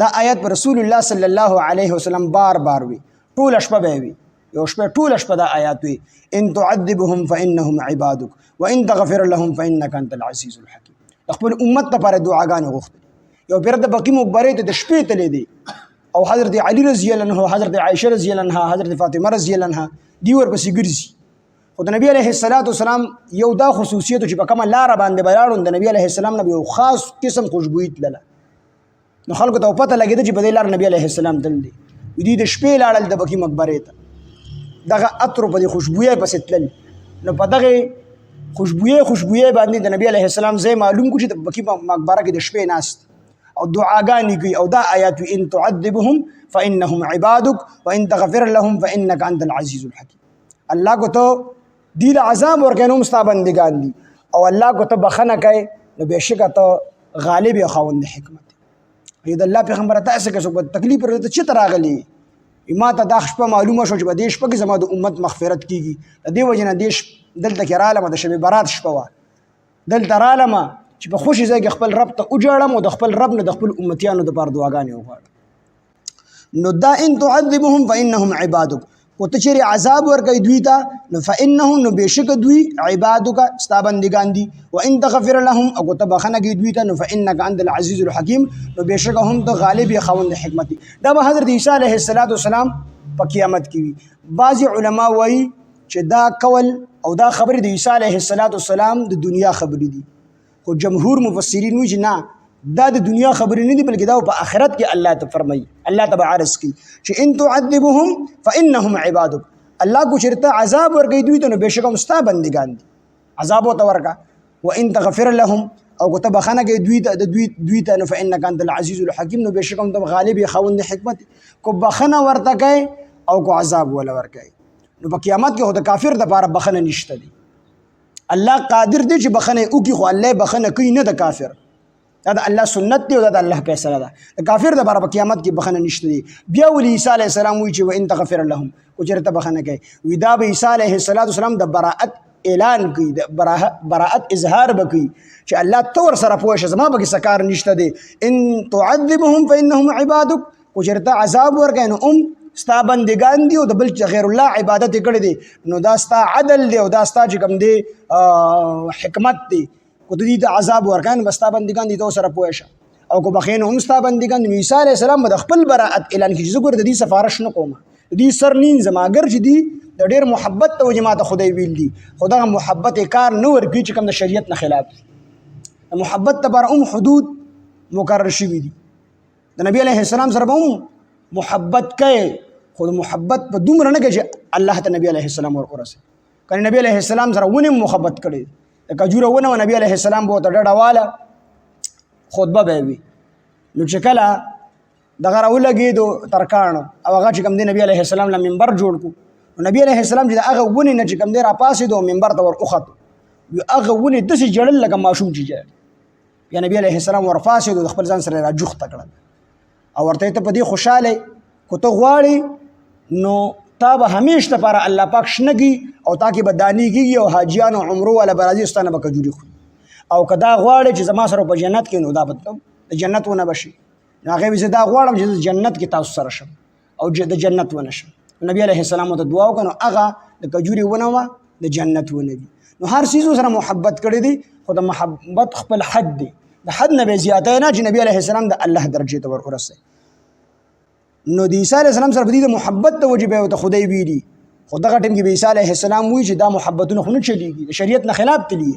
دا آیات پر رسول الله صلی الله علیه وسلم بار بار وی ټول شپه به وی یو شپه ټول شپه دا آیات وی ان تعذبهم فانهم عبادك وان تغفر لهم فانك انت العزيز الحكيم. خپل امت لپاره دعاګانې غوښتل. یو بیر د بقی مقبره ته د شپې تللی دی او حضرت علی رضی الله عنه، حضرت عائشه رضی الله عنها، حضرت فاطمه رضی الله عنها دی ور پسې ګرځي. خو د نبی علیه الصلاۃ والسلام یو دا خصوصیت چې په کومه لار باندې بیاړو د نبی علیه السلام نه یو خاص قسم خوشبوئی تلله. نو خلکو ته پته لګیده چې په دې لار نبی علیه السلام تل دی. دوی د شپې لاړل د بقی مقبره ته، دغه عطر په دې خوشبوئی پسې تلل. نو په دغه خوشبوئی باندې د نبی علیه السلام ځای معلوم کړو چې د بقی مقبره کې د شپې ناست او دعاګانې کوي. او دا آیات ان تعذبهم فانهم عبادك وان تغفر لهم فانك انت العزيز الحكيم. الله کو ته دی له عذاب ورکوي نو ستا بندګان دي، او الله کو ته بخنه کوي نو بېشکه ته غالب یا خاوند حکمت. د الله پیغمبر تاسو کې څه تکلیف ورته چې راغلی ما ته دا شپه معلومه شو چې په دې شپه کې زما د امت مغفرت کیږي. د دې وجه نه دې دلته کې رالم د شب برات شپه وه، دلته رالم چې په خوشي ځای کې خپل رب ته وجاړم او د خپل رب نه د خپل امتیانو دپاره دعاګانې وغواړم. نو دا ان تعذبهم فانهم عبادك، کو ته چیرې عذاب ورکوي دوی ته نو فانهم نو بېشکه دوی عبادک ستا بندګان دي، وان تغفر لهم او کو ته بخنه کوي دوی ته نو فانک انت العزیز الحکیم نو بېشکه هم ته غالب یا خاوند حکمت دي. دا به حضرت عیسی علیه السلام په قیامت کې وي. بعضې علما وایي چې دا قول او دا خبرې د عیسی علیه السلام د دنیا خبرې دي، خو جمهور مفسرین وایي چې نه دا د دنیا خبرې نه دي بلکې دا په آخرت کې الله ته فرمایي، الله ته به عرض کوي چې ان تعذبهم فانهم عبادك. الله کو چېرته عذاب ورکوي دوی ته نو بېشکه هم ستا بندګان دي، عذاب ورته ورکړه. وان تغفر لهم او که ته بخنه کوي دوی ته نو فانک انت العزیز الحکیم نو بېشکه هم ته غالب یې خاوند حکمت. کو بخنه ورته کوي او کو عذاب وله ورکوي نو په قیامت کې خو د کافر دپاره بخنه نشته دی. الله قادر دی چې بخنه وکړي، خو الله بخنه کوي نه د کافر. دا د الله سنت دی او دا د الله فیصله ده. د کافر دپاره په قیامت کې بخنه نشته دی. بیا ولې عیسی علیه السلام وایي چې وان تغفر لهم کو چېرته بخنه کوي وي دا به عیسی علیه السلام د براءت اعلان کوي، د براءت اظهار به کوي چې الله ته ورسره پوه شه زما پکې څه کار نشته دی. ان تعذبهم فانهم عبادک، کو چېرته عذاب ورکوي نو ستا بندگان دي او د بل غیر الله عبادت یې کړی دی نو دا ستا عدل دی او دا ستا چې کوم دی حکمت دی. کو ته دې ته عذاب ورکوي نو به ستا بندګان دي ته ورسره پوه شه، او کو بخې نو هم ستا بندګان دي. عیسی علیه السلام به د خپل براءت اعلان کړي چې زه ګوره د دې سفارش نه کوم، د دې سر نینځم، اگر چې دي د ډېر محبت ته وجې ما ته خدای ویل دي، خو دغه محبت یې کار نه ورکوي چې کوم د شریعت نه خلاف دي. د محبت لپاره هم حدود مقرر شوي دي. د نبی علیه السلام سره به هم محبت کوي، خو د محبت په دومره نه کوي چې الله ته نبی علیه السلام ورسوي. که نبی علیه السلام سره ونې محبت کړی د کجوره ونه و نبی علیه السلام به ورته ډډه واله خطبه به یې وي. نو چې کله دغه راولګېدو ترکاڼو او هغه چې کوم دی نبی علیه السلام له منبر جوړ کړو نو نبی علیه السلام چې د هغه ونې نه چې کوم دی راپاڅېدو او منبر ته ور وختو هغه ونې داسې جړل لکه ماشوم چې جړل. بیا نبی علیه السلام ورپاڅېدو د خپل ځان سره یې راجوخته کړل او ورته ته په دې خوشحاله که ته غواړې نو تا به همیش دپاره الله پاک شنه کړي او تا کې به دانې کېږي او حاجیان او عمرو والا به راځي ستا نه به کجوري خوري. او که دا غواړې چې زما سره په جنت کې نو دا به د جنت ونه به شي. نو هغې زه دا غواړم چې زه جنت کې تاسو سره شم او د جنت ونه شم. نبی علیه السلام ورته دعا وکړه نو هغه د کجوري ونه وه د جنت ونه دي. نو هر څیزو سره محبت کړی دی، خو د محبت خپل حد دی، د حد نه به زیاتی نه چې نبی علیه السلام د الله درجې ته ور ورسوي. نو د عیسی علیه السلام سره په دې د محبت د وجې به یې ورته خدای ویلي، خو دغه ټیم کې به عیسی علیه السلام وایي چې دا محبتونه خو نه چلېږي، د شریعت نه خلاف تلي.